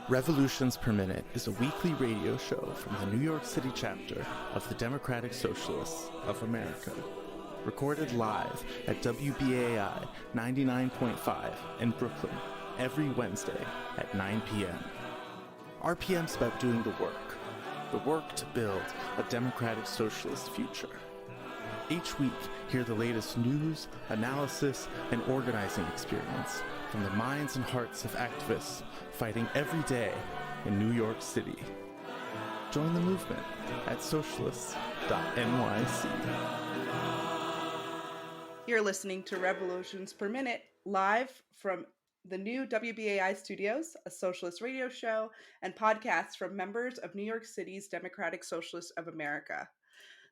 Revolutions Per Minute is a weekly radio show from the New York City chapter of the Democratic Socialists of America. Recorded live at WBAI 99.5 in Brooklyn every Wednesday at 9 p.m. RPM's about doing the work to build a democratic socialist future. Each week, hear the latest news, analysis, and organizing experience from the minds and hearts of activists fighting every day in New York City. Join the movement at socialists.nyc. You're listening to Revolutions Per Minute, live from the new WBAI studios, a socialist radio show and podcast from members of New York City's Democratic Socialists of America.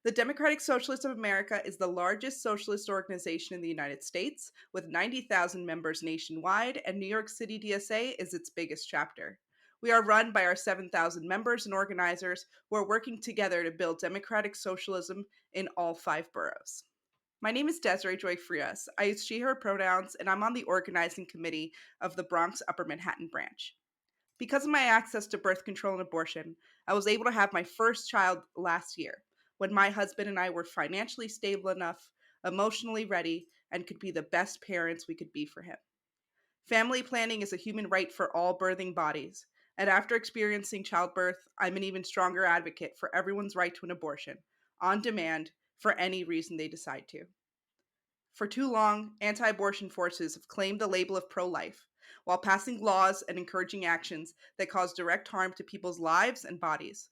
The Democratic Socialists of America is the largest socialist organization in the United States, with 90,000 members nationwide, and New York City DSA is its biggest chapter. We are run by our 7,000 members and organizers who are working together to build democratic socialism in all 5 boroughs. My name is Desiree Joy Frias. I use she, her pronouns, and I'm on the organizing committee of the Bronx Upper Manhattan branch. Because of my access to birth control and abortion, I was able to have my first child last year, when my husband and I were financially stable enough, emotionally ready, and could be the best parents we could be for him. Family planning is a human right for all birthing bodies, and after experiencing childbirth, I'm an even stronger advocate for everyone's right to an abortion, on demand, for any reason they decide to. For too long, anti-abortion forces have claimed the label of pro-life, while passing laws and encouraging actions that cause direct harm to people's lives and bodies.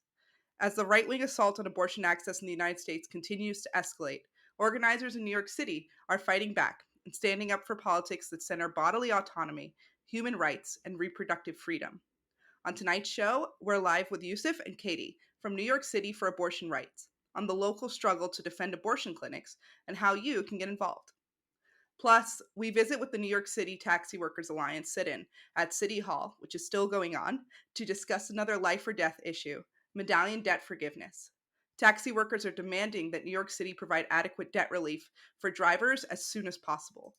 As the right-wing assault on abortion access in the United States continues to escalate, organizers in New York City are fighting back and standing up for politics that center bodily autonomy, human rights, and reproductive freedom. On tonight's show, we're live with Yusuf and Katie from New York City for Abortion Rights on the local struggle to defend abortion clinics and how you can get involved. Plus, we visit with the New York City Taxi Workers Alliance sit-in at City Hall, which is still going on, to discuss another life or death issue, Medallion debt forgiveness. Taxi workers are demanding that New York City provide adequate debt relief for drivers as soon as possible.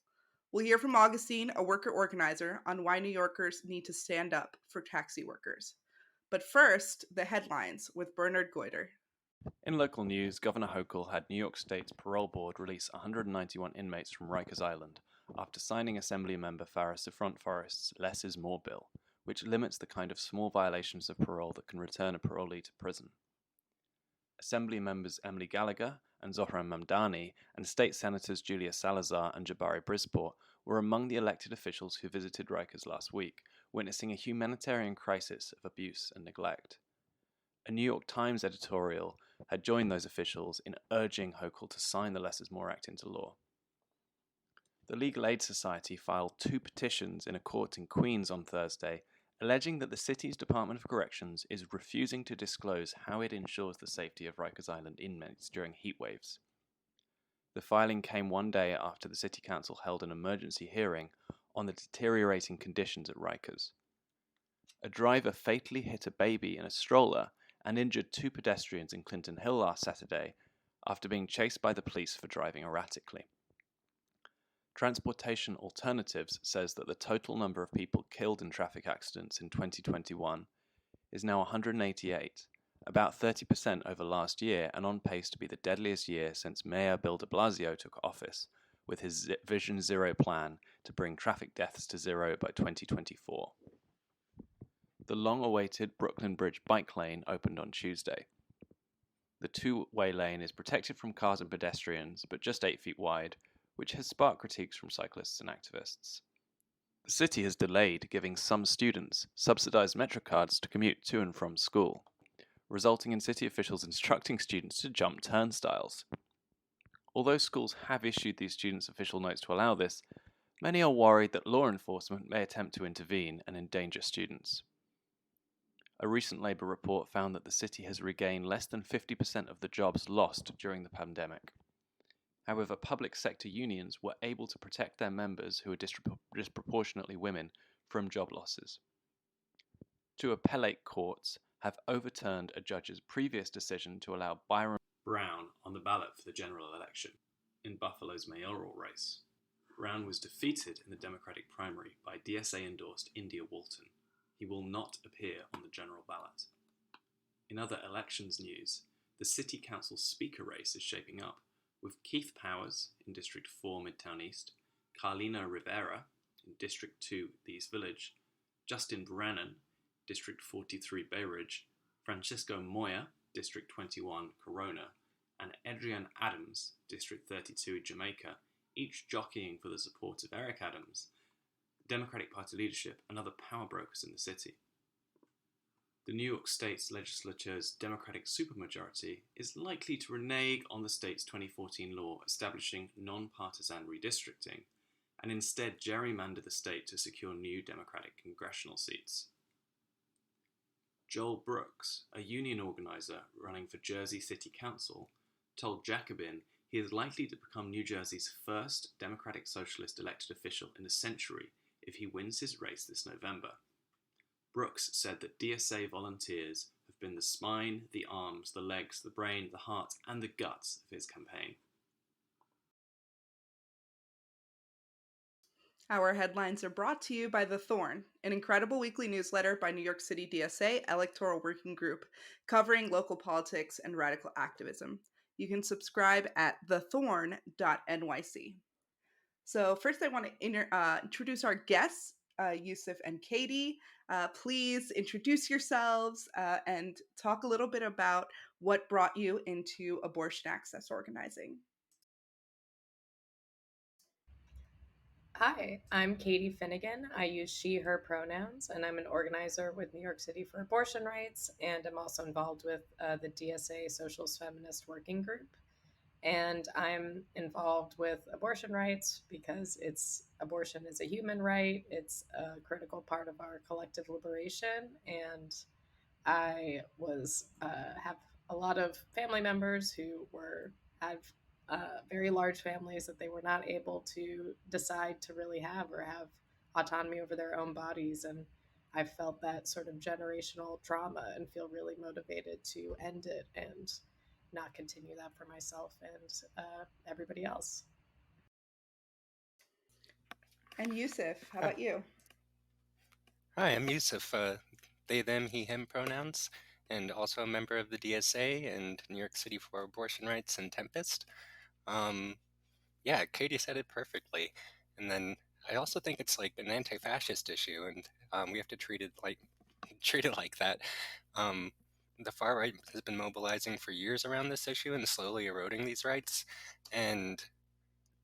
We'll hear from Augustine, a worker organizer, on why New Yorkers need to stand up for taxi workers. But first, the headlines with Bernard Goiter. In local news, Governor Hochul had New York State's parole board release 191 inmates from Rikers Island after signing Assemblymember Farrah Sifron Forrest's Less is More bill, which limits the kind of small violations of parole that can return a parolee to prison. Assembly members Emily Gallagher and Zohran Mamdani and State Senators Julia Salazar and Jabari Brisport were among the elected officials who visited Rikers last week, witnessing a humanitarian crisis of abuse and neglect. A New York Times editorial had joined those officials in urging Hochul to sign the Less is More Act into law. The Legal Aid Society filed 2 petitions in a court in Queens on Thursday, alleging that the city's Department of Corrections is refusing to disclose how it ensures the safety of Rikers Island inmates during heat waves. The filing came one day after the City Council held an emergency hearing on the deteriorating conditions at Rikers. A driver fatally hit a baby in a stroller and injured 2 pedestrians in Clinton Hill last Saturday after being chased by the police for driving erratically. Transportation Alternatives says that the total number of people killed in traffic accidents in 2021 is now 188, about 30% over last year, and on pace to be the deadliest year since Mayor Bill de Blasio took office with his Vision Zero plan to bring traffic deaths to zero by 2024. The long-awaited Brooklyn Bridge bike lane opened on Tuesday. The 2-way lane is protected from cars and pedestrians, but just 8 feet wide, which has sparked critiques from cyclists and activists. The city has delayed giving some students subsidized MetroCards to commute to and from school, resulting in city officials instructing students to jump turnstiles. Although schools have issued these students official notes to allow this, many are worried that law enforcement may attempt to intervene and endanger students. A recent Labour report found that the city has regained less than 50% of the jobs lost during the pandemic. However, public sector unions were able to protect their members, who are disproportionately women, from job losses. 2 appellate courts have overturned a judge's previous decision to allow Byron Brown on the ballot for the general election in Buffalo's mayoral race. Brown was defeated in the Democratic primary by DSA-endorsed India Walton. he will not appear on the general ballot. In other elections news, the City Council Speaker race is shaping up, with Keith Powers in District 4 Midtown East, Carlina Rivera in District 2 the East Village, Justin Brennan, District 43 Bay Ridge, Francisco Moya, District 21 Corona, and Adrian Adams, District 32 Jamaica, each jockeying for the support of Eric Adams, Democratic Party leadership, and other power brokers in the city. The New York State's legislature's Democratic supermajority is likely to renege on the state's 2014 law establishing non-partisan redistricting, and instead gerrymander the state to secure new Democratic congressional seats. Joel Brooks, a union organizer running for Jersey City Council, told Jacobin he is likely to become New Jersey's first Democratic Socialist elected official in a century if he wins his race this November. Brooks said that DSA volunteers have been the spine, the arms, the legs, the brain, the heart, and the guts of his campaign. Our headlines are brought to you by The Thorn, an incredible weekly newsletter by New York City DSA Electoral Working Group covering local politics and radical activism. You can subscribe at thethorn.nyc. So first I want to introduce our guests, Yusuf and Katie. Please introduce yourselves and talk a little bit about what brought you into abortion access organizing. Hi, I'm Katie Finnegan. I use she, her pronouns, and I'm an organizer with New York City for Abortion Rights, and I'm also involved with the DSA Socialist Feminist Working Group. And I'm involved with abortion rights because abortion is a human right. It's a critical part of our collective liberation. And I have a lot of family members who have very large families that they were not able to decide to really have or have autonomy over their own bodies. And I felt that sort of generational trauma and feel really motivated to end it and not continue that for myself and everybody else. And Yusuf, how about you? Hi, I'm Yusuf. They, them, he, him pronouns, and also a member of the DSA and New York City for Abortion Rights and Tempest. Yeah, Katie said it perfectly. And then I also think it's like an anti-fascist issue, and we have to treat it like that. The far right has been mobilizing for years around this issue and slowly eroding these rights. And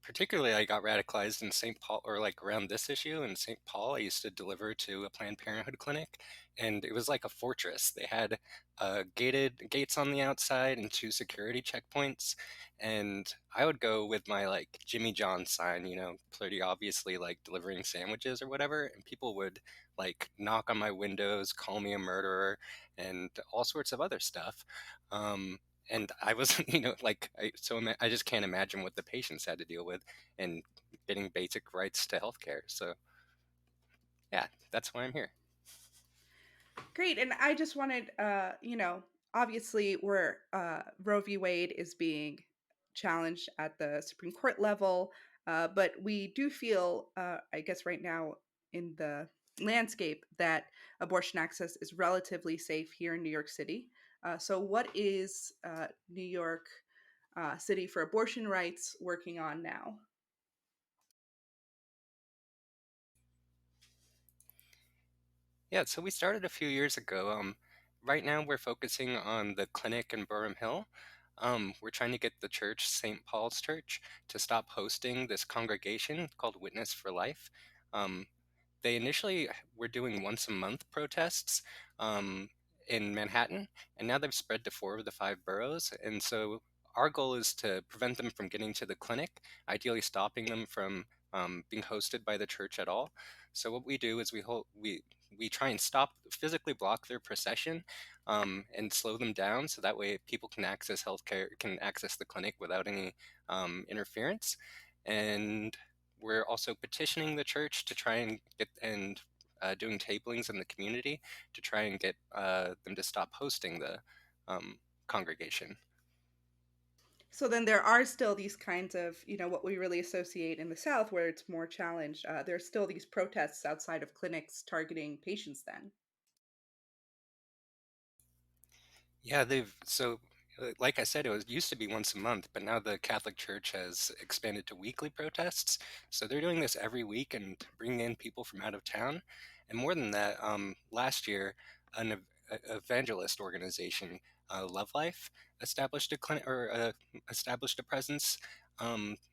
particularly, I got radicalized in St. Paul, or like around this issue in St. Paul. I used to deliver to a Planned Parenthood clinic, and it was like a fortress. They had gates on the outside and 2 security checkpoints, and I would go with my like Jimmy John sign, pretty obviously like delivering sandwiches or whatever, and people would like knock on my windows, call me a murderer, and all sorts of other stuff. And I wasn't, I just can't imagine what the patients had to deal with and getting basic rights to healthcare. So, yeah, that's why I'm here. Great. And I just wanted, obviously where Roe v. Wade is being challenged at the Supreme Court level, but we do feel, I guess right now in the landscape, that abortion access is relatively safe here in New York City. So what is New York City for Abortion Rights working on now? Yeah, so we started a few years ago. Right now we're focusing on the clinic in Burham Hill. We're trying to get the church, St. Paul's Church, to stop hosting this congregation called Witness for Life. They initially were doing once a month protests in Manhattan, and now they've spread to 4 of the 5 boroughs. And so our goal is to prevent them from getting to the clinic, ideally stopping them from being hosted by the church at all. So what we do is we try and physically block their procession and slow them down, so that way people can access healthcare, can access the clinic without any interference. And we're also petitioning the church to try and doing tablings in the community to try and get them to stop hosting the congregation. So then there are still these kinds of, what we really associate in the South where it's more challenged. There's still these protests outside of clinics targeting patients then. Yeah, like I said, used to be once a month, but now the Catholic Church has expanded to weekly protests. So they're doing this every week and bringing in people from out of town. And more than that, last year, an evangelist organization, Love Life, established a clinic or established a presence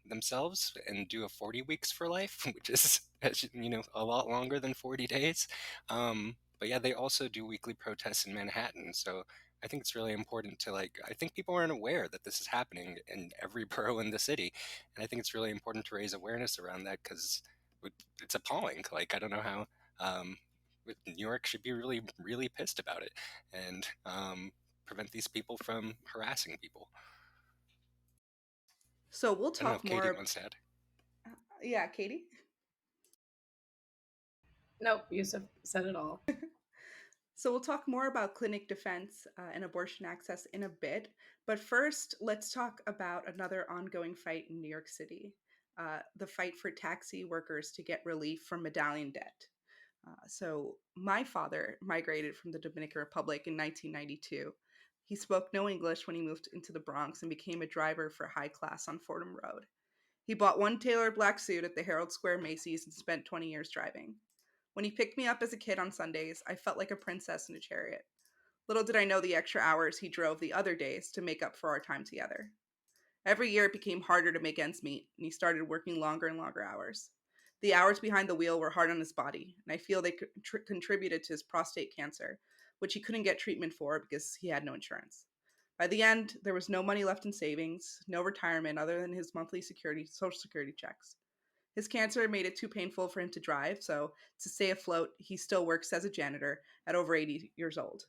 themselves and do a 40 weeks for life, which is a lot longer than 40 days. But yeah, they also do weekly protests in Manhattan. So I think it's really important to I think people aren't aware that this is happening in every borough in the city. And I think it's really important to raise awareness around that because it's appalling. I don't know how New York should be really, really pissed about it and prevent these people from harassing people. So we'll I don't know talk if Katie more. wants to add. Yeah, Katie. Nope, Yusuf said it all. So we'll talk more about clinic defense and abortion access in a bit. But first, let's talk about another ongoing fight in New York City, the fight for taxi workers to get relief from medallion debt. So my father migrated from the Dominican Republic in 1992. He spoke no English when he moved into the Bronx and became a driver for High Class on Fordham Road. He bought one tailored black suit at the Herald Square Macy's and spent 20 years driving. When he picked me up as a kid on Sundays, I felt like a princess in a chariot. Little did I know the extra hours he drove the other days to make up for our time together. Every year it became harder to make ends meet, and he started working longer and longer hours. The hours behind the wheel were hard on his body, and I feel they contributed to his prostate cancer, which he couldn't get treatment for because he had no insurance. By the end, there was no money left in savings, no retirement other than his monthly social security checks. His cancer made it too painful for him to drive, so to stay afloat, he still works as a janitor at over 80 years old.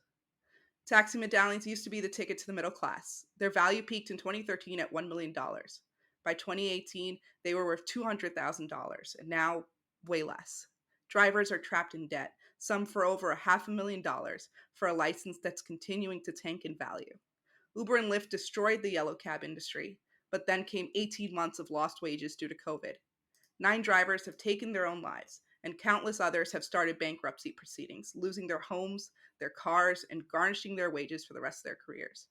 Taxi medallions used to be the ticket to the middle class. Their value peaked in 2013 at $1 million. By 2018, they were worth $200,000, and now way less. Drivers are trapped in debt, some for over $500,000 for a license that's continuing to tank in value. Uber and Lyft destroyed the yellow cab industry, but then came 18 months of lost wages due to COVID. 9 drivers have taken their own lives, and countless others have started bankruptcy proceedings, losing their homes, their cars, and garnishing their wages for the rest of their careers.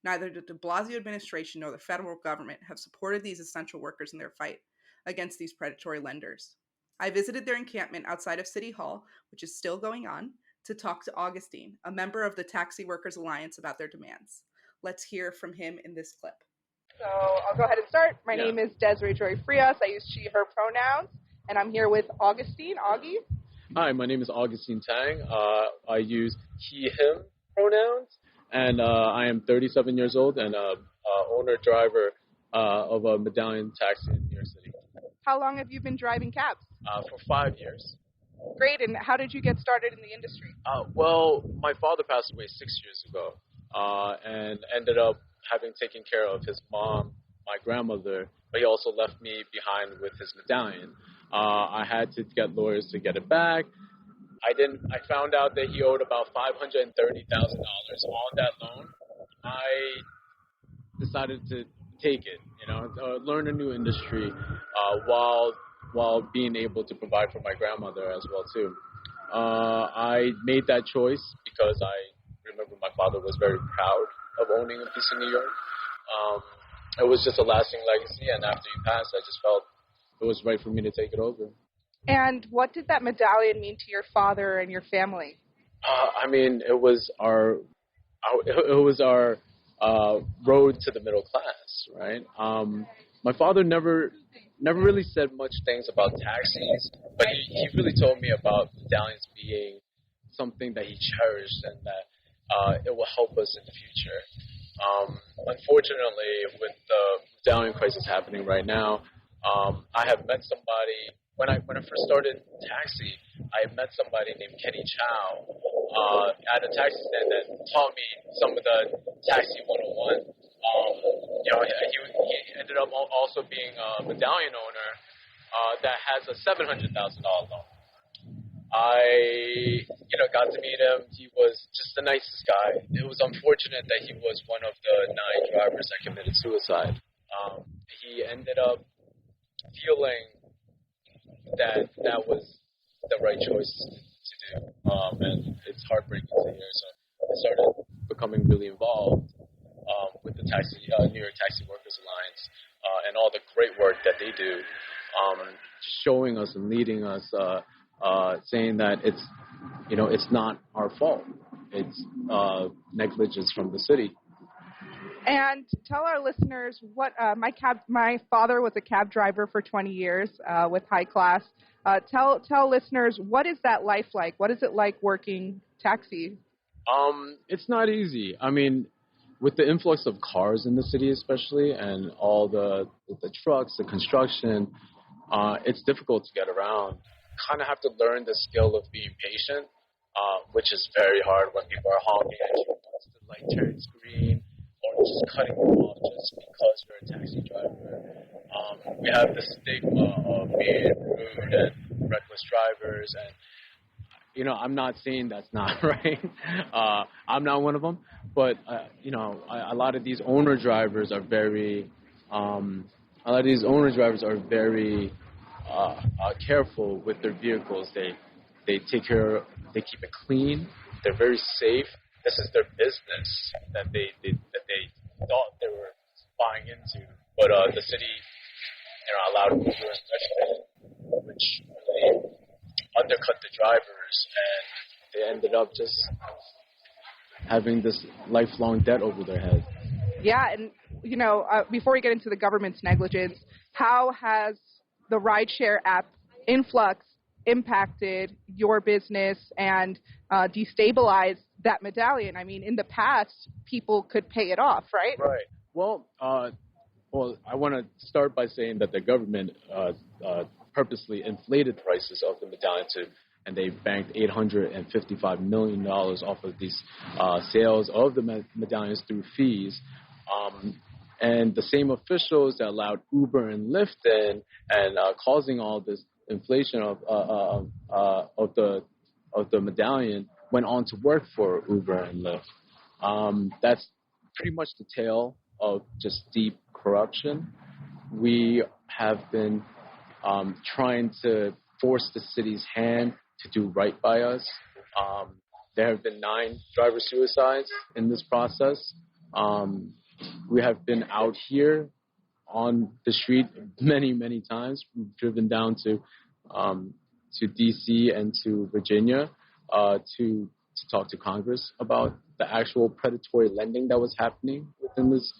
Neither the de Blasio administration nor the federal government have supported these essential workers in their fight against these predatory lenders. I visited their encampment outside of City Hall, which is still going on, to talk to Augustine, a member of the Taxi Workers Alliance, about their demands. Let's hear from him in this clip. So I'll go ahead and start. My name is Desiree Joy Frias. I use she, her pronouns, and I'm here with Augustine. Augie. Hi, my name is Augustine Tang. I use he, him pronouns, and I am 37 years old and owner-driver of a Medallion taxi in New York City. How long have you been driving cabs? For 5 years. Great, and how did you get started in the industry? Well, my father passed away 6 years ago and ended up having taken care of his mom, my grandmother, but he also left me behind with his medallion. I had to get lawyers to get it back. I found out that he owed about $530,000 on that loan. I decided to take it, learn a new industry while being able to provide for my grandmother as well too. I made that choice because I remember my father was very proud of owning a piece of New York. It was just a lasting legacy, and after he passed, I just felt it was right for me to take it over. And what did that medallion mean to your father and your family? It was our road to the middle class, right? My father never really said much things about taxis, but he really told me about medallions being something that he cherished and that it will help us in the future. Unfortunately, with the medallion crisis happening right now, I have met somebody when I first started taxi. I met somebody named Kenny Chow at a taxi stand that taught me some of the taxi 101. He ended up also being a medallion owner that has a $700,000 loan. I got to meet him. He was just the nicest guy. It was unfortunate that he was one of the 9 drivers that committed suicide. He ended up feeling that was the right choice to do, and it's heartbreaking to hear. So I started becoming really involved with the New York Taxi Workers Alliance and all the great work that they do, showing us and leading us, saying that it's not our fault. It's negligence from the city. And tell our listeners what my father was a cab driver for 20 years with High Class. Tell listeners, what is that life like? What is it like working taxi? It's not easy. I mean, with the influx of cars in the city especially, and all the trucks, the construction, it's difficult to get around. Kind of have to learn the skill of being patient, which is very hard when people are honking at you once the light turns green, or just cutting you off just because you're a taxi driver. We have the stigma of being rude and reckless drivers, and I'm not saying that's not right. I'm not one of them, but a lot of these owner drivers are very careful with their vehicles. They take care. They keep it clean. They're very safe. This is their business that they thought they were buying into, but the city allowed them to do it, which really undercut the drivers, and they ended up just having this lifelong debt over their head. Yeah, and before we get into the government's negligence, how has the rideshare app influx impacted your business and destabilized that Medallion? I mean, in the past, people could pay it off, right? Right. Well, I want to start by saying that the government purposely inflated prices of the Medallion and they banked $855 million off of these sales of the medallions through fees. And the same officials that allowed Uber and Lyft in and causing all this inflation of the medallion went on to work for Uber and Lyft. That's pretty much the tale of just deep corruption. We have been trying to force the city's hand to do right by us. There have been 9 driver suicides in this process. We have been out here on the street many, many times. We've driven down to D.C. and to Virginia to talk to Congress about the actual predatory lending that was happening within this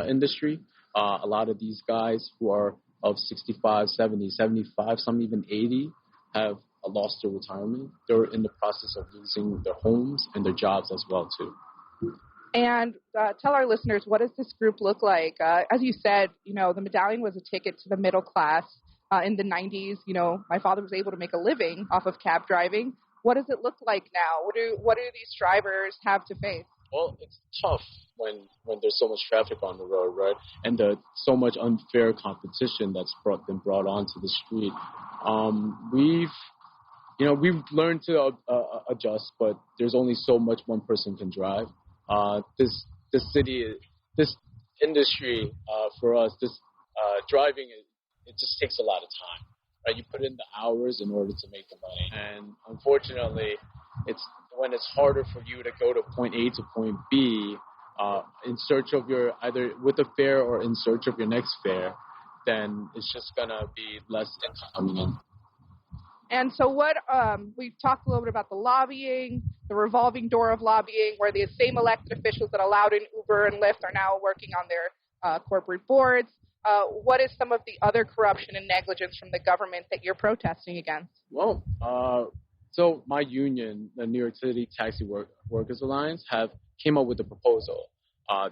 industry. A lot of these guys who are of 65, 70, 75, some even 80 have lost their retirement. They're in the process of losing their homes and their jobs as well, too. And tell our listeners, what does this group look like? As you said, the Medallion was a ticket to the middle class. In the 90s, my father was able to make a living off of cab driving. What does it look like now? What do these drivers have to face? Well, it's tough when there's so much traffic on the road, right? And so much unfair competition that's been brought onto the street. We've learned to adjust, but there's only so much one person can drive. This industry for us, driving, it just takes a lot of time, right? You put in the hours in order to make the money, and unfortunately, when it's harder for you to go to point A to point B in search of either with a fare or in search of your next fare, then it's just gonna be less income coming in. And so we've talked a little bit about the lobbying, the revolving door of lobbying, where the same elected officials that allowed in Uber and Lyft are now working on their corporate boards. What is some of the other corruption and negligence from the government that you're protesting against? Well, so my union, the New York City Taxi Workers Alliance, came up with a proposal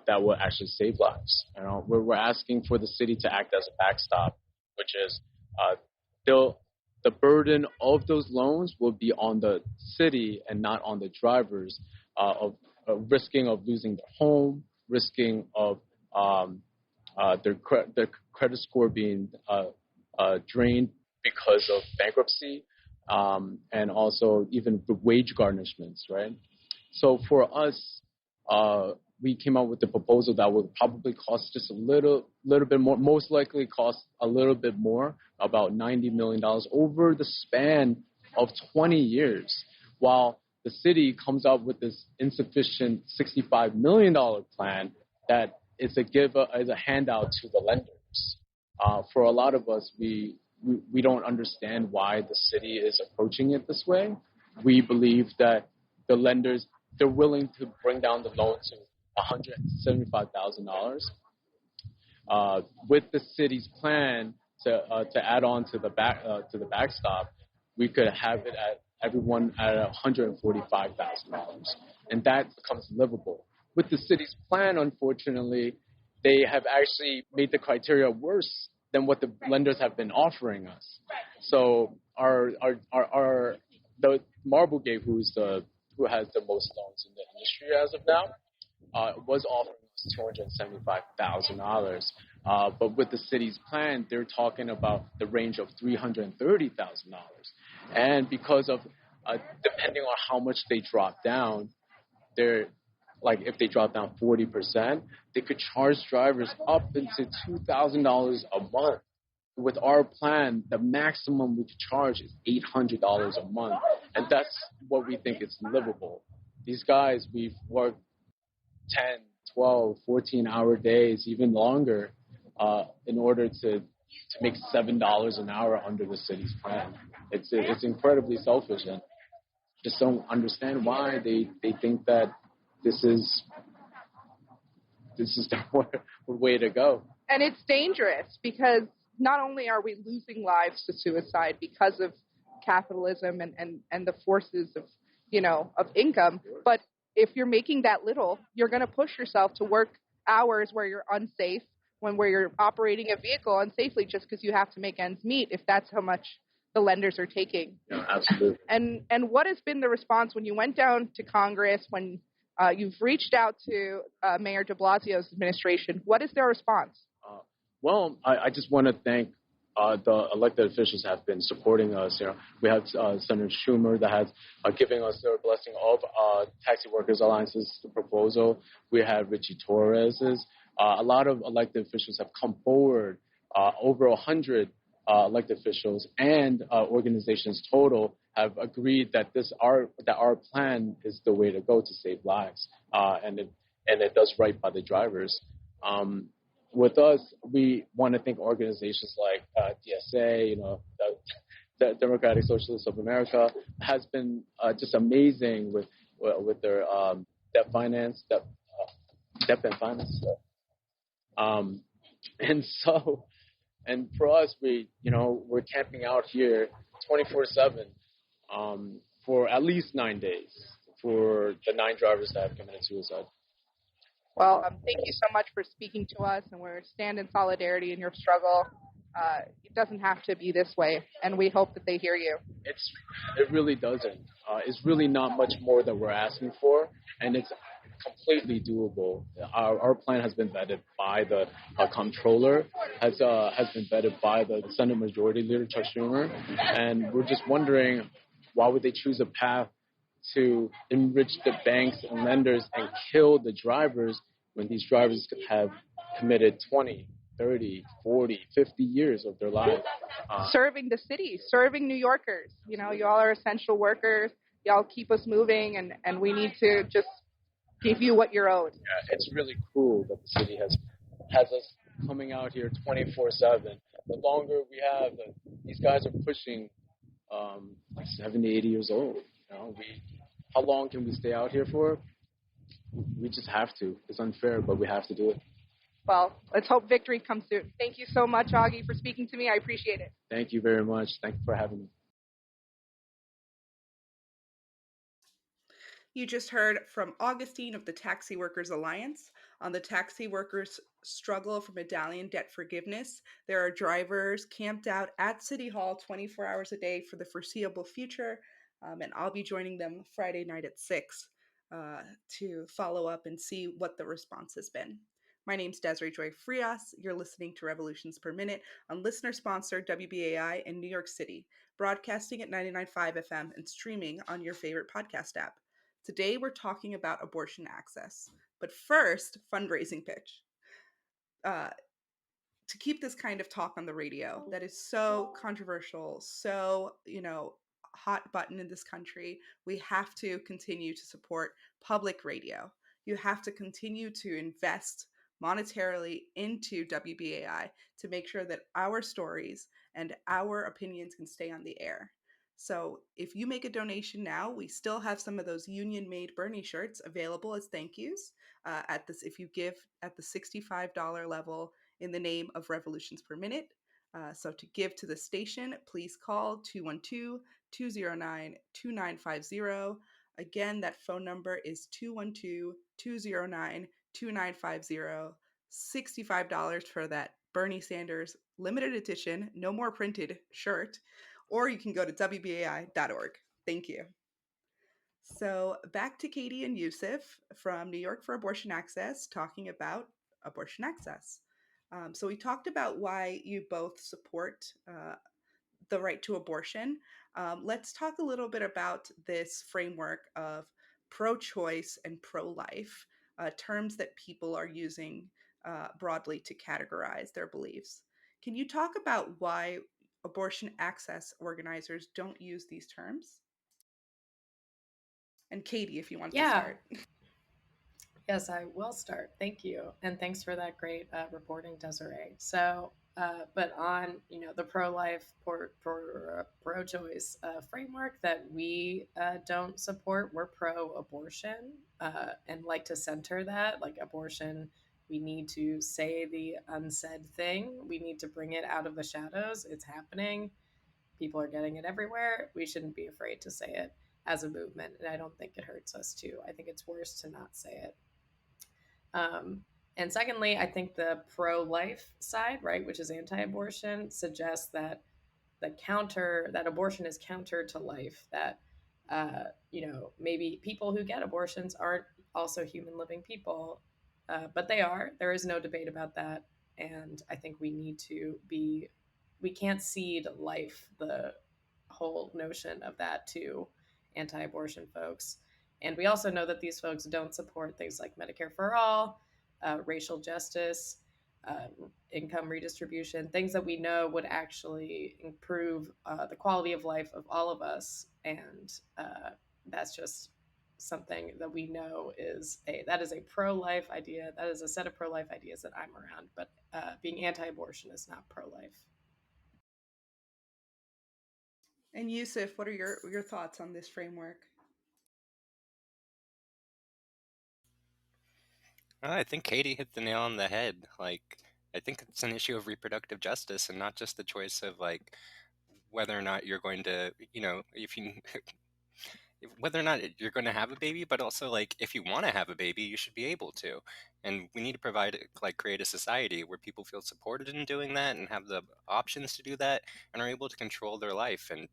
that will actually save lives. We're asking for the city to act as a backstop, which is the burden of those loans will be on the city and not on the drivers, of risking of losing their home, risking of their credit score being drained because of bankruptcy, and also even wage garnishments, right? So for us, we came up with a proposal that would probably cost just a little bit more, most likely cost a little bit more, about $90 million over the span of 20 years, while the city comes up with this insufficient $65 million plan that is a handout to the lenders. For a lot of us, we don't understand why the city is approaching it this way. We believe that the lenders, they're willing to bring down the loan to $175,000. With the city's plan to add on to the backstop, we could have it at everyone at $145,000, and that becomes livable. With the city's plan, unfortunately, they have actually made the criteria worse than what the lenders have been offering us. So the Marblegate, who has the most loans in the industry as of now, was offering us $275,000. But with the city's plan, they're talking about the range of $330,000. And because of, depending on how much they drop down, they're like if they drop down 40%, they could charge drivers up into $2,000 a month. With our plan, the maximum we could charge is $800 a month. And that's what we think is livable. These guys, we've worked 10, 12, 14-hour days, even longer, in order to make $7 an hour under the city's plan. It's incredibly selfish, and just don't understand why they think that this is the way to go. And it's dangerous because not only are we losing lives to suicide because of capitalism and the forces of, of income, but if you're making that little, you're going to push yourself to work hours where you're unsafe, where you're operating a vehicle unsafely just because you have to make ends meet, if that's how much the lenders are taking. Yeah, absolutely. And what has been the response when you went down to Congress, when you've reached out to Mayor de Blasio's administration? What is their response? Well, I just want to thank the elected officials have been supporting us. We have Senator Schumer that has giving us their blessing of Taxi Workers Alliance's proposal. We have Richie Torres's. A lot of elected officials have come forward. Over 100 elected officials and organizations total have agreed that our plan is the way to go to save lives, and it does right by the drivers. With us, we want to thank organizations like DSA, the Democratic Socialists of America, has been just amazing with their debt and finance. And for us, we're camping out here 24/7 for at least 9 days for the 9 drivers that have committed suicide. Well, thank you so much for speaking to us, and we're stand in solidarity in your struggle. It doesn't have to be this way, and we hope that they hear you. It really doesn't. It's really not much more that we're asking for, and it's completely doable. Our plan has been vetted by the comptroller, has been vetted by the Senate Majority Leader Chuck Schumer, and we're just wondering why would they choose a path to enrich the banks and lenders and kill the drivers when these drivers could have committed 20, 30, 40, 50 years of their lives. Serving the city, serving New Yorkers. You all are essential workers. Y'all keep us moving, and we need to just give you what you're owed. Yeah, it's really cool that the city has us coming out here 24/7. The longer we have, these guys are pushing like 70, 80 years old. How long can we stay out here for? We just have to. It's unfair, but we have to do it. Well, let's hope victory comes soon. Thank you so much, Augie, for speaking to me. I appreciate it. Thank you very much. Thank you for having me. You just heard from Augustine of the Taxi Workers Alliance on the taxi workers' struggle for Medallion debt forgiveness. There are drivers camped out at City Hall 24 hours a day for the foreseeable future, and I'll be joining them Friday night at 6 to follow up and see what the response has been. My name's Desiree Joy Frias. You're listening to Revolutions Per Minute on listener-sponsored WBAI in New York City, broadcasting at 99.5 FM and streaming on your favorite podcast app. Today, we're talking about abortion access. But first, fundraising pitch. To keep this kind of talk on the radio that is so controversial, so, hot button in this country, we have to continue to support public radio. You have to continue to invest monetarily into WBAI to make sure that our stories and our opinions can stay on the air. So if you make a donation now, we still have some of those union-made Bernie shirts available as thank yous. At this, if you give at the $65 level in the name of Revolutions Per Minute. So to give to the station, please call 212-209-2950. Again, that phone number is 212-209-2950. $65 for that Bernie Sanders limited edition, no more printed shirt. Or you can go to WBAI.org. Thank you. So back to Katie and Yusuf from New York for Abortion Access talking about abortion access. So we talked about why you both support the right to abortion. Let's talk a little bit about this framework of pro-choice and pro-life, terms that people are using broadly to categorize their beliefs. Can you talk about why abortion access organizers don't use these terms? And Katie, if you want to start. Yes, I will start. Thank you. And thanks for that great reporting, Desiree. So, but on, the pro-life, pro-choice framework that we don't support, we're pro-abortion and like to center that, like abortion, we need to say the unsaid thing. We need to bring it out of the shadows. It's happening. People are getting it everywhere. We shouldn't be afraid to say it as a movement. And I don't think it hurts us too. I think it's worse to not say it. And secondly, I think the pro-life side, right, which is anti-abortion, suggests that that abortion is counter to life. That maybe people who get abortions aren't also human living people, but they are. There is no debate about that, and I think we can't cede life, the whole notion of that, to anti-abortion folks. And we also know that these folks don't support things like Medicare for all, racial justice, income redistribution, things that we know would actually improve the quality of life of all of us. And that's just something that we know is a pro-life idea. That is a set of pro-life ideas that I'm around. But being anti-abortion is not pro-life. And Yusuf, what are your thoughts on this framework? I think Katie hit the nail on the head. Like, I think it's an issue of reproductive justice and not just the choice of like whether or not you're going to, if you whether or not you're going to have a baby, but also like if you want to have a baby, you should be able to. And we need to create a society where people feel supported in doing that and have the options to do that and are able to control their life. And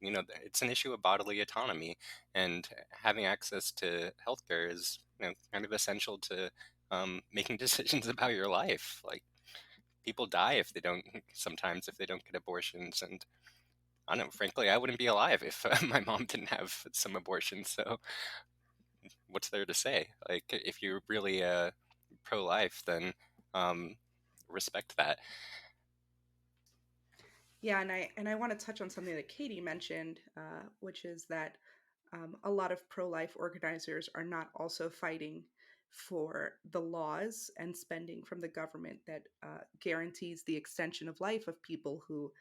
it's an issue of bodily autonomy, and having access to healthcare is kind of essential to making decisions about your life. Like, people die sometimes if they don't get abortions, and I don't know, frankly, I wouldn't be alive if my mom didn't have some abortions. So what's there to say? Like, if you're really pro-life, then respect that. Yeah, and I want to touch on something that Katie mentioned, which is that a lot of pro-life organizers are not also fighting for the laws and spending from the government that guarantees the extension of life of people who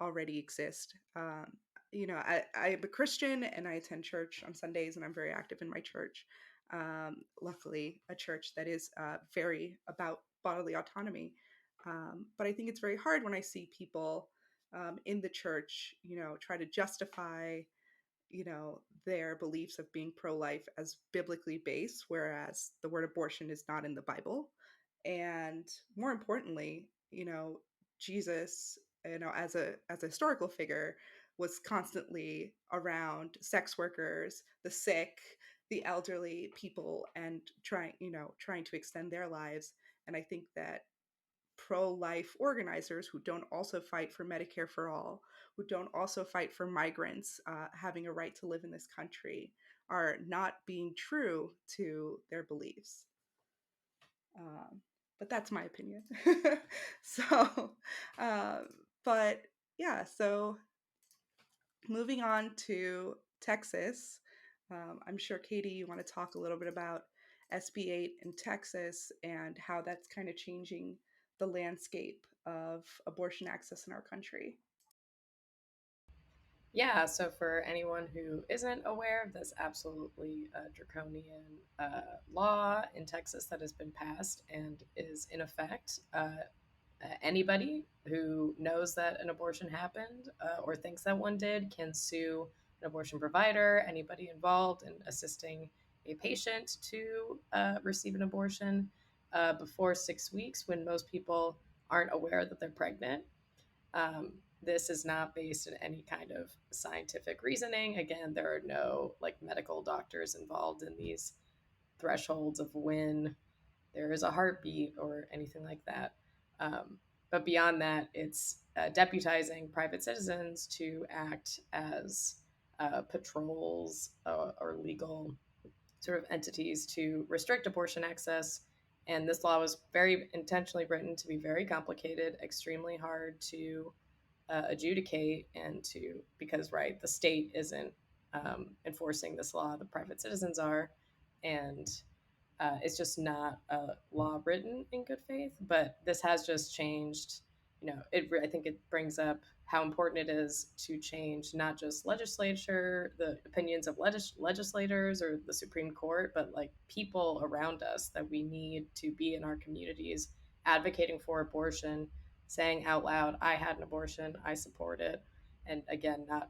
already exist. I'm a Christian and I attend church on Sundays and I'm very active in my church. Luckily, a church that is very about bodily autonomy. But I think it's very hard when I see people in the church, try to justify, their beliefs of being pro-life as biblically based, whereas the word abortion is not in the Bible. And more importantly, Jesus, as a historical figure, was constantly around sex workers, the sick, the elderly people, and trying to extend their lives. And I think that pro-life organizers who don't also fight for Medicare for all, who don't also fight for migrants having a right to live in this country, are not being true to their beliefs. But that's my opinion. So, but yeah, so Moving on to Texas, I'm sure, Katie, you want to talk a little bit about SB 8 in Texas and how that's kind of changing the landscape of abortion access in our country. Yeah, so for anyone who isn't aware of this absolutely draconian law in Texas that has been passed and is in effect, anybody who knows that an abortion happened or thinks that one did can sue an abortion provider, anybody involved in assisting a patient to receive an abortion before 6 weeks when most people aren't aware that they're pregnant. Um, this is not based in any kind of scientific reasoning. Again, there are no like medical doctors involved in these thresholds of when there is a heartbeat or anything like that. But beyond that, it's deputizing private citizens to act as patrols or legal sort of entities to restrict abortion access. And this law was very intentionally written to be very complicated, extremely hard to adjudicate, and to because right, the state isn't enforcing this law; the private citizens are, and it's just not a law written in good faith. But this has just changed. I think it brings up how important it is to change not just the opinions of legislators or the Supreme Court, but like people around us, that we need to be in our communities advocating for abortion, saying out loud, I had an abortion, I support it. And again, not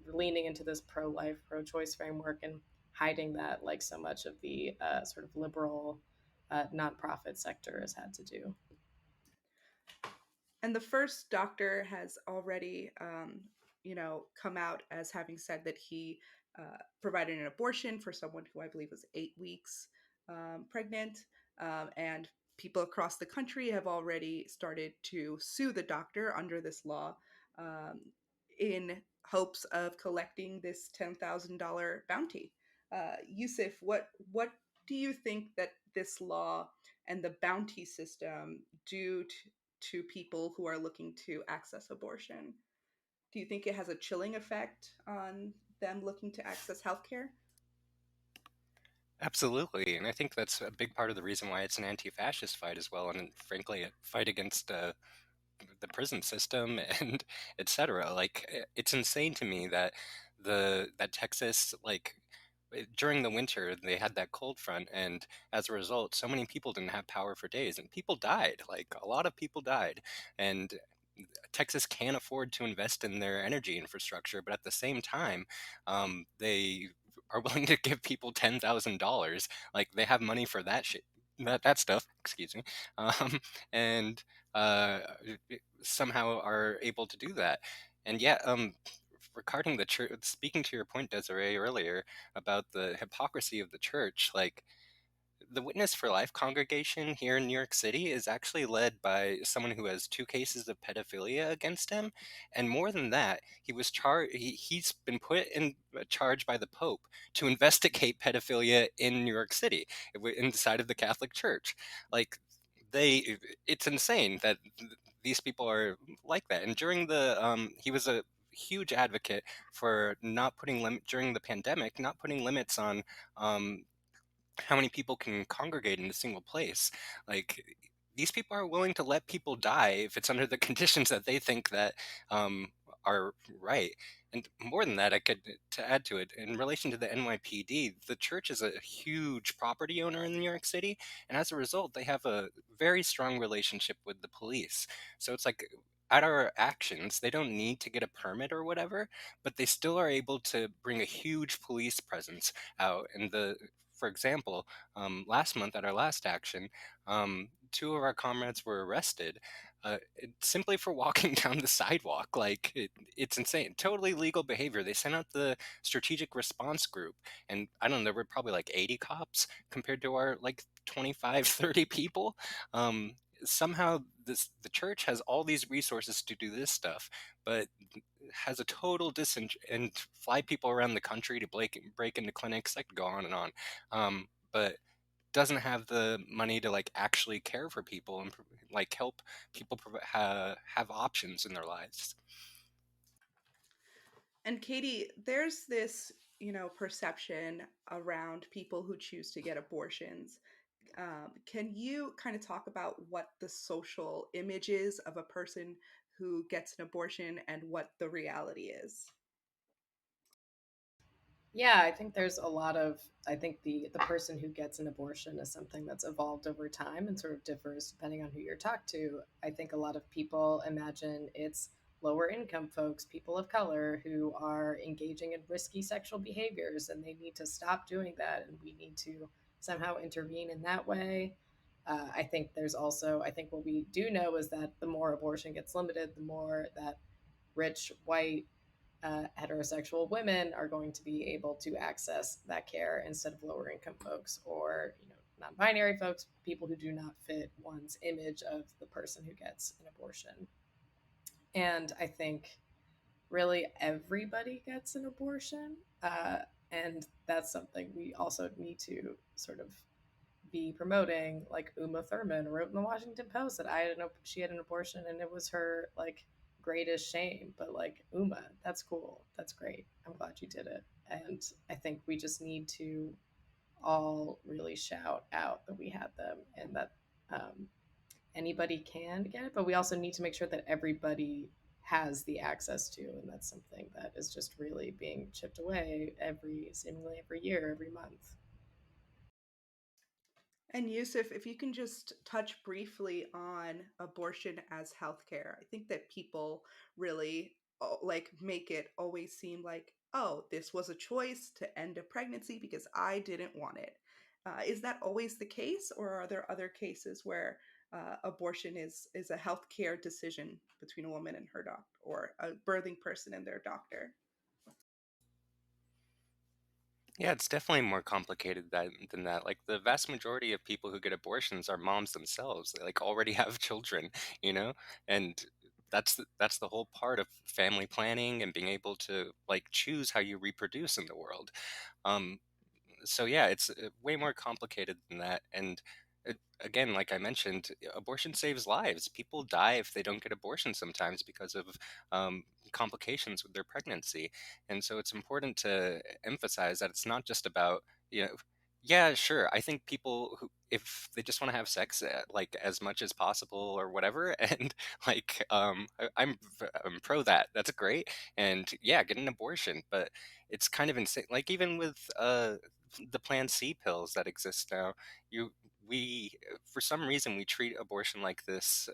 leaning into this pro-life, pro-choice framework and hiding that like so much of the sort of liberal nonprofit sector has had to do. And the first doctor has already, come out as having said that he provided an abortion for someone who I believe was 8 weeks pregnant. And people across the country have already started to sue the doctor under this law um, in hopes of collecting this $10,000 bounty. Yusuf, what do you think that this law and the bounty system do to people who are looking to access abortion? Do you think it has a chilling effect on them looking to access healthcare? Absolutely, and I think that's a big part of the reason why it's an anti-fascist fight as well, and frankly, a fight against the prison system and etc. Like it's insane to me that that Texas during the winter they had that cold front, and as a result so many people didn't have power for days and people died, like a lot of people died. And Texas can't afford to invest in their energy infrastructure, but at the same time, they are willing to give people $10,000. Like they have money for that shit, that stuff. Excuse me, and uh, somehow are able to do that. And yeah, regarding the church, speaking to your point, Desiree, earlier about the hypocrisy of the church, like the Witness for Life congregation here in New York City is actually led by someone who has 2 cases of pedophilia against him, and more than that, he's been put in charge by the Pope to investigate pedophilia in New York City, inside of the Catholic Church. Like it's insane that these people are like that. And he was a huge advocate for not putting during the pandemic, not putting limits on um, how many people can congregate in a single place. Like these people are willing to let people die if it's under the conditions that they think that um, are right. And more than that, to add to it, in relation to the NYPD, the church is a huge property owner in New York City, and as a result, they have a very strong relationship with the police. So it's like at our actions, they don't need to get a permit or whatever, but they still are able to bring a huge police presence out. And for example, last month at our last action, 2 of our comrades were arrested simply for walking down the sidewalk. Like it's insane, totally legal behavior. They sent out the strategic response group, and I don't know, there were probably like 80 cops compared to our like 25, 30 people. Somehow the church has all these resources to do this stuff, but has a total and fly people around the country to break into clinics. I could go on and on, but doesn't have the money to like actually care for people and like help people have options in their lives. And Katie, there's this, perception around people who choose to get abortions. Can you kind of talk about what the social image is of a person who gets an abortion and what the reality is? Yeah, I think there's a lot of I think the person who gets an abortion is something that's evolved over time and sort of differs depending on who you're talked to. I think a lot of people imagine it's lower income folks, people of color who are engaging in risky sexual behaviors and they need to stop doing that and we need to somehow intervene in that way. I think there's also, I think what we do know is that the more abortion gets limited, the more that rich, white, heterosexual women are going to be able to access that care instead of lower income folks or non-binary folks, people who do not fit one's image of the person who gets an abortion. And I think really everybody gets an abortion, and that's something we also need to sort of be promoting. Like Uma Thurman wrote in the Washington Post that she had an abortion and it was her like greatest shame. But like Uma, that's cool. That's great. I'm glad you did it. And I think we just need to all really shout out that we had them and that um, anybody can get it. But we also need to make sure that everybody has the access to, and that's something that is just really being chipped away seemingly every year, every month. And Yusuf, if you can just touch briefly on abortion as healthcare, I think that people really like make it always seem like, oh, this was a choice to end a pregnancy because I didn't want it. Is that always the case, or are there other cases where abortion is a healthcare decision between a woman and her doctor, or a birthing person and their doctor? Yeah, it's definitely more complicated than that. Like the vast majority of people who get abortions are moms themselves. They like already have children, you know? And that's the whole part of family planning and being able to like choose how you reproduce in the world. Um, so yeah, it's way more complicated than that. And again, like I mentioned, abortion saves lives. People die if they don't get abortion sometimes because of um, complications with their pregnancy. And so it's important to emphasize that it's not just about, you know, yeah, sure. I think people who, if they just want to have sex like as much as possible or whatever, and like I'm pro that. That's great. And yeah, get an abortion. But it's kind of insane. Like even with the Plan C pills that exist now, you we for some reason we treat abortion like this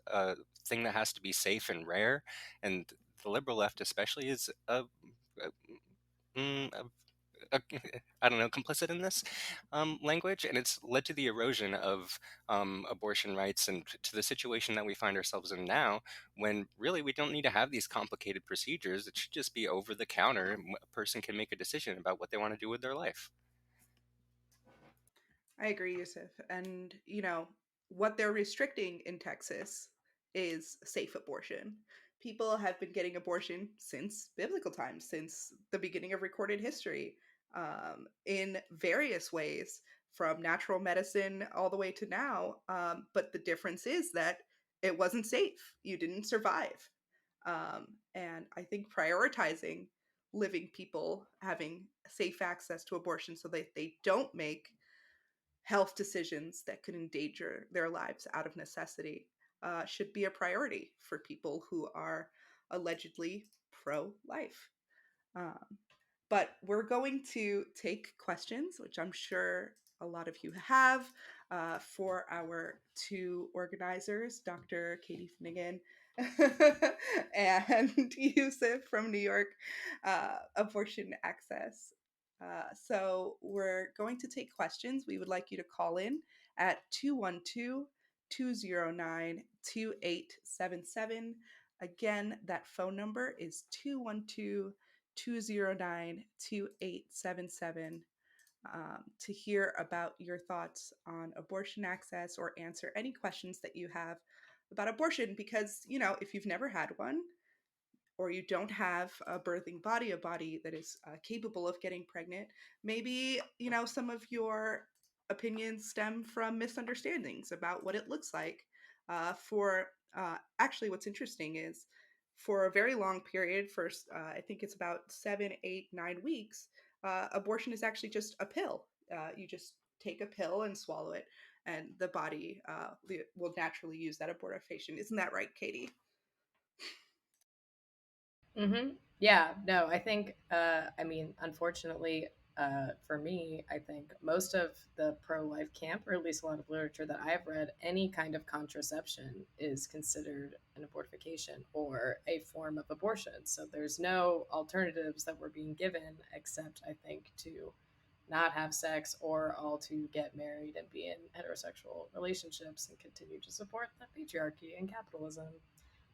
thing that has to be safe and rare, and the liberal left especially is mm, a, I don't know, complicit in this language, and it's led to the erosion of abortion rights and to the situation that we find ourselves in now, when really we don't need to have these complicated procedures. It should just be over the counter. A person can make a decision about what they want to do with their life. I agree, Yusuf. And, what they're restricting in Texas is safe abortion. People have been getting abortion since biblical times, since the beginning of recorded history, in various ways, from natural medicine all the way to now. But the difference is that it wasn't safe. You didn't survive. And I think prioritizing living people having safe access to abortion so that they don't make health decisions that could endanger their lives out of necessity should be a priority for people who are allegedly pro life. Um, but we're going to take questions, which I'm sure a lot of you have, for our two organizers, Dr. Katie Finnegan and Yusuf from New York Abortion Access. So we're going to take questions. We would like you to call in at 212 209 2877. Again, that phone number is 212 209 2877 to hear about your thoughts on abortion access or answer any questions that you have about abortion. Because, if you've never had one, or you don't have a birthing body, a body that is capable of getting pregnant, maybe, some of your opinions stem from misunderstandings about what it looks like. Actually, what's interesting is for a very long period, for I think it's about 7, 8, 9 weeks, abortion is actually just a pill. You just take a pill and swallow it, and the body will naturally use that abortifacient. Isn't that right, Katie? Mm-hmm. Yeah, no, I think, I mean, unfortunately, for me, I think most of the pro-life camp, or at least a lot of literature that I've read, any kind of contraception is considered an abortification or a form of abortion. So there's no alternatives that were being given except, I think, to not have sex or all to get married and be in heterosexual relationships and continue to support the patriarchy and capitalism.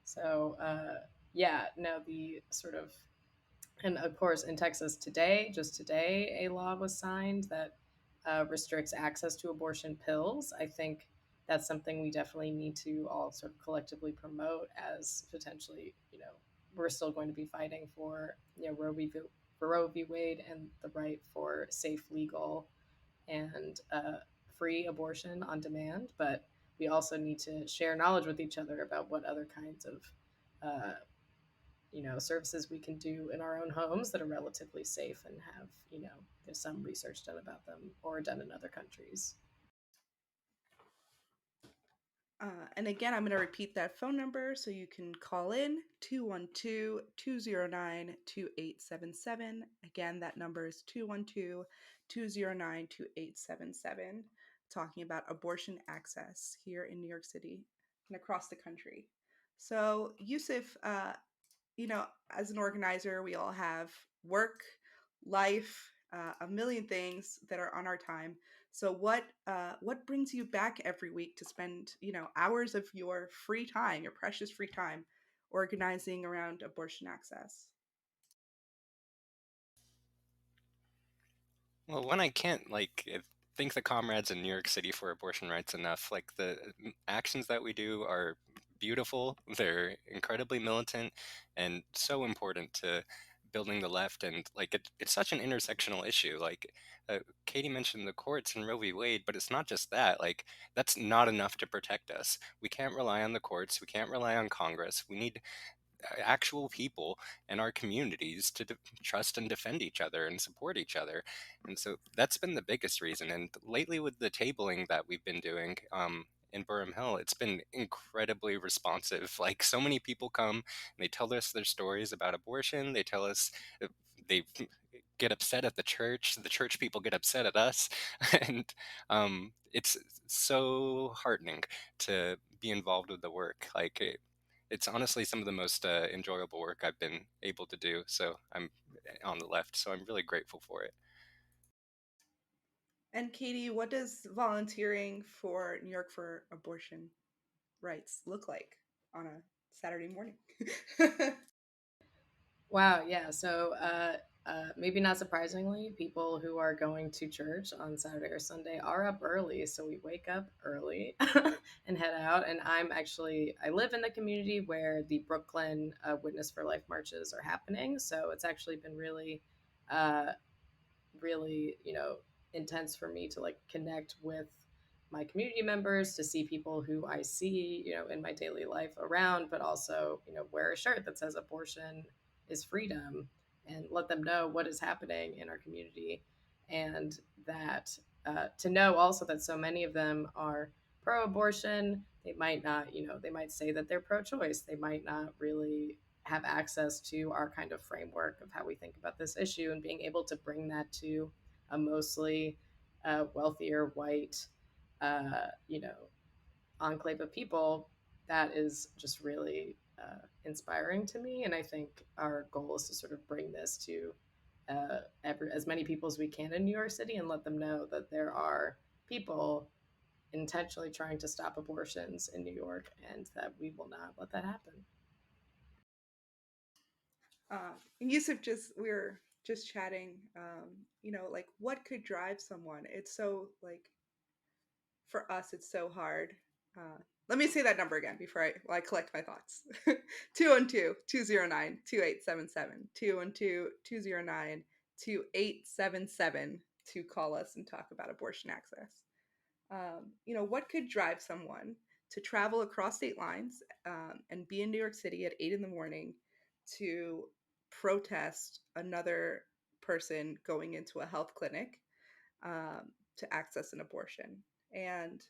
So, yeah, no, the sort of, and of course, in Texas today, just today, a law was signed that restricts access to abortion pills. I think that's something we definitely need to all sort of collectively promote, as potentially, we're still going to be fighting for, Roe v. Wade and the right for safe, legal, and free abortion on demand. But we also need to share knowledge with each other about what other kinds of uh, services we can do in our own homes that are relatively safe and have, there's some research done about them or done in other countries. And again, I'm going to repeat that phone number so you can call in 212-209-2877. Again, that number is 212-209-2877, talking about abortion access here in New York City and across the country. So, Yusuf, as an organizer, we all have work, life, a million things that are on our time. So what brings you back every week to spend hours of your free time, your precious free time, organizing around abortion access? Well, when I can't thank the comrades in New York City for abortion rights enough. Like the actions that we do are beautiful. They're incredibly militant and so important to building the left. And it's such an intersectional issue. Katie mentioned the courts and Roe v. Wade, but it's not just that. Like that's not enough to protect us. We can't rely on the courts. We can't rely on Congress. We need actual people in our communities to trust and defend each other and support each other. And so that's been the biggest reason. And lately, with the tabling that we've been doing, in Burham Hill, it's been incredibly responsive. Like so many people come and they tell us their stories about abortion. They tell us they get upset at the church. The church people get upset at us, and it's so heartening to be involved with the work. It's honestly some of the most enjoyable work I've been able to do. So I'm on the left, so I'm really grateful for it. And Katie, what does volunteering for New York for abortion rights look like on a Saturday morning? Wow, yeah. So maybe not surprisingly, people who are going to church on Saturday or Sunday are up early. So we wake up early and head out. And I live in the community where the Brooklyn Witness for Life marches are happening. So it's actually been really, uh, really, intense for me to connect with my community members, to see people who I see, in my daily life around, but also, wear a shirt that says abortion is freedom, and let them know what is happening in our community. And that to know also that so many of them are pro-abortion. They might not, they might say that they're pro-choice. They might not really have access to our kind of framework of how we think about this issue, and being able to bring that to a mostly wealthier white, enclave of people, that is just really inspiring to me. And I think our goal is to sort of bring this to as many people as we can in New York City, and let them know that there are people intentionally trying to stop abortions in New York, and that we will not let that happen. And Yusuf, we were just chatting, what could drive someone? It's so for us, it's so hard. Let me say that number again before I collect my thoughts. 212-209-2877. 212-209-2877 to call us and talk about abortion access. What could drive someone to travel across state lines and be in New York City at 8 in the morning to protest another person going into a health clinic to access an abortion. And,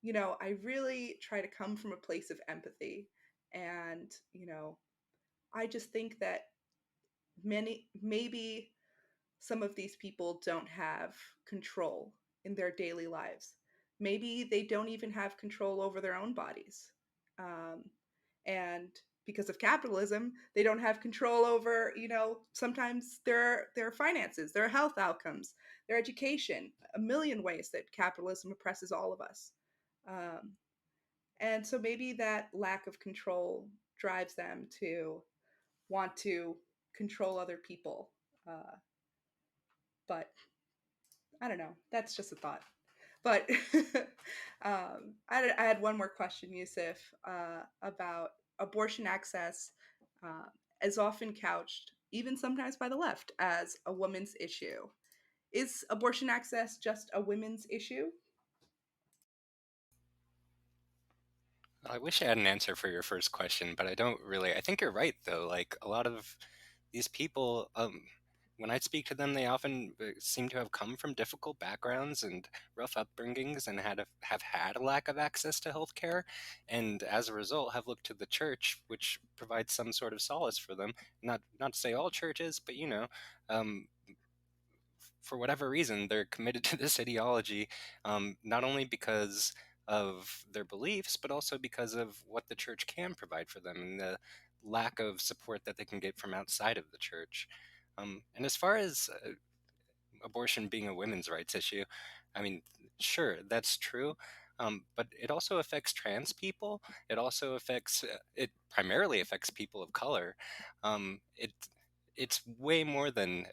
I really try to come from a place of empathy. And, I just think that maybe some of these people don't have control in their daily lives. Maybe they don't even have control over their own bodies. And because of capitalism, they don't have control over, sometimes their finances, their health outcomes, their education, a million ways that capitalism oppresses all of us. Um, and so maybe that lack of control drives them to want to control other people. But I don't know. That's just a thought. But I had one more question, Yusuf, about abortion access uh, is often couched, even sometimes by the left, as a women's issue. Is abortion access just a women's issue? I wish I had an answer for your first question, but I don't really. I think you're right, though. Like a lot of these people, when I speak to them, they often seem to have come from difficult backgrounds and rough upbringings and have had a lack of access to healthcare, and as a result, have looked to the church, which provides some sort of solace for them. Not to say all churches, but um, for whatever reason, they're committed to this ideology, not only because of their beliefs, but also because of what the church can provide for them and the lack of support that they can get from outside of the church. And as far as abortion being a women's rights issue, I mean, sure, that's true. But it also affects trans people. It also affects, it primarily affects people of color. It's way more than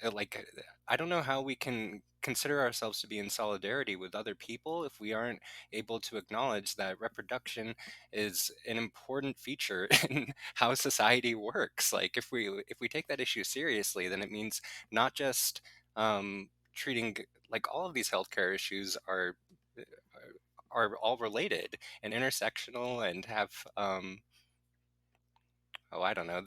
I don't know how we can consider ourselves to be in solidarity with other people if we aren't able to acknowledge that reproduction is an important feature in how society works. Like if we take that issue seriously, then it means not just treating like all of these healthcare issues are all related and intersectional and have oh, I don't know.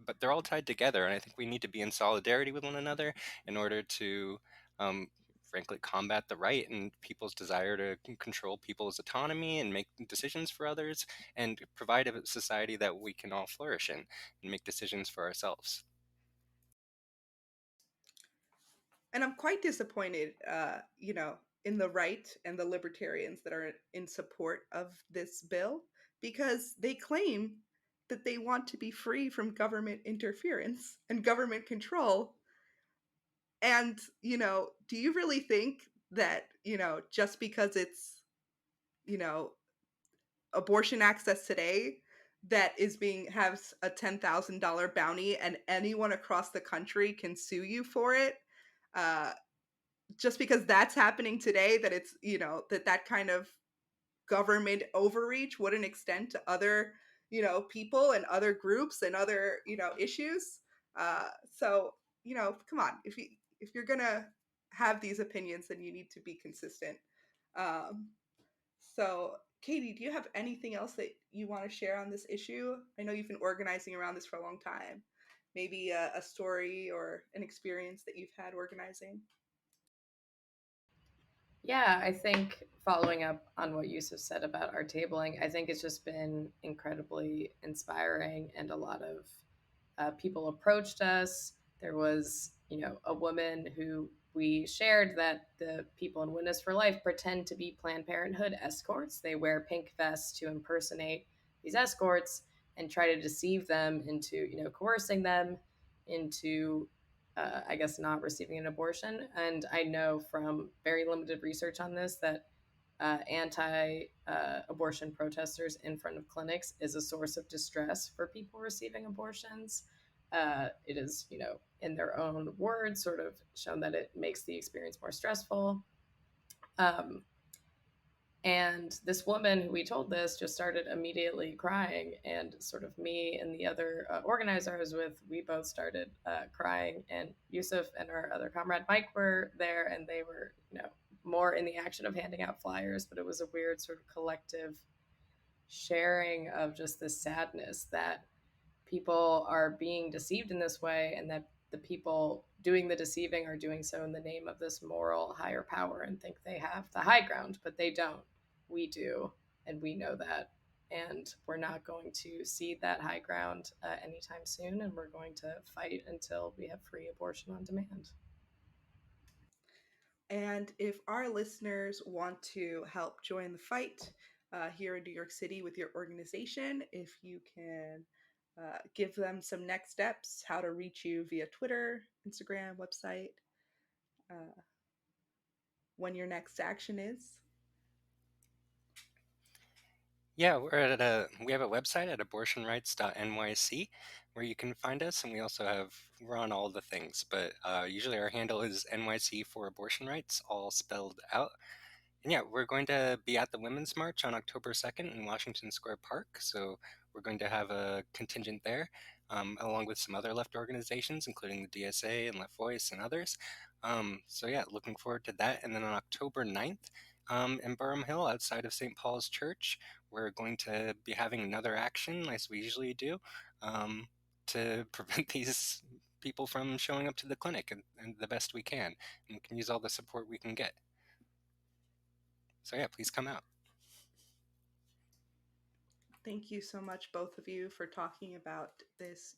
But they're all tied together, and I think we need to be in solidarity with one another in order to, um, frankly, combat the right and people's desire to control people's autonomy and make decisions for others, and provide a society that we can all flourish in and make decisions for ourselves. And I'm quite disappointed, in the right and the libertarians that are in support of this bill because they claim that they want to be free from government interference and government control. And, do you really think that, just because it's, you know, abortion access today that is being has a $10,000 bounty and anyone across the country can sue you for it? Uh, just because that's happening today, that it's, that kind of government overreach wouldn't extend to other, people and other groups and other, issues. So, come on, if you're gonna have these opinions, then you need to be consistent. Um, so, Katie, do you have anything else that you want to share on this issue? I know you've been organizing around this for a long time. Maybe a story or an experience that you've had organizing. Yeah, I think following up on what Yusuf said about our tabling, I think it's just been incredibly inspiring, and a lot of people approached us. There was, a woman who we shared that the people in Witness for Life pretend to be Planned Parenthood escorts. They wear pink vests to impersonate these escorts and try to deceive them into, coercing them into I guess, not receiving an abortion. And I know from very limited research on this that anti abortion protesters in front of clinics is a source of distress for people receiving abortions. It is, in their own words, sort of shown that it makes the experience more stressful. And this woman who we told this just started immediately crying, and sort of me and the other organizer I was with, we both started crying. And Yusuf and our other comrade Mike were there, and they were, more in the action of handing out flyers. But it was a weird sort of collective sharing of just the sadness that people are being deceived in this way, and that the people doing the deceiving are doing so in the name of this moral higher power and think they have the high ground, but they don't. We do, and we know that. And we're not going to cede that high ground anytime soon, and we're going to fight until we have free abortion on demand. And if our listeners want to help join the fight here in New York City with your organization, if you can give them some next steps, how to reach you via Twitter, Instagram, website, when your next action is. Yeah, we have a website at abortionrights.nyc where you can find us, and we're on all the things, but usually our handle is NYC for Abortion Rights, all spelled out. And yeah, we're going to be at the Women's March on October 2nd in Washington Square Park, so we're going to have a contingent there, along with some other left organizations, including the DSA and Left Voice and others. So yeah, looking forward to that. And then on October 9th, in Burham Hill, outside of St. Paul's Church, we're going to be having another action, as we usually do, to prevent these people from showing up to the clinic and the best we can. And we can use all the support we can get. So yeah, please come out. Thank you so much, both of you, for talking about this,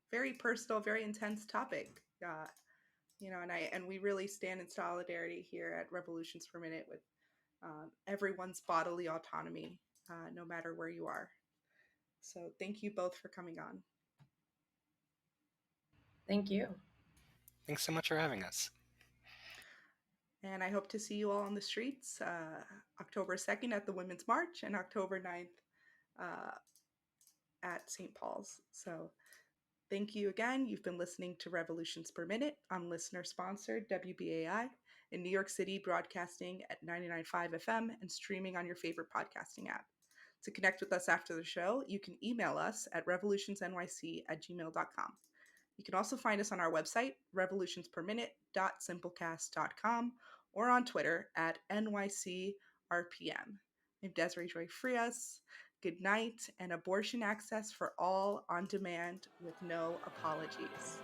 very personal, very intense topic. And we really stand in solidarity here at Revolutions Per Minute with everyone's bodily autonomy, no matter where you are. So thank you both for coming on. Thank you. Thanks so much for having us. And I hope to see you all on the streets October 2nd at the Women's March and October 9th at St. Paul's. So thank you again. You've been listening to Revolutions Per Minute on listener-sponsored WBAI in New York City, broadcasting at 99.5 FM and streaming on your favorite podcasting app. To connect with us after the show, you can email us at revolutionsnyc@gmail.com. You can also find us on our website, revolutionsperminute.simplecast.com, or on Twitter at NYCRPM. I'm Desiree Joy Frias. Good night, and abortion access for all on demand with no apologies.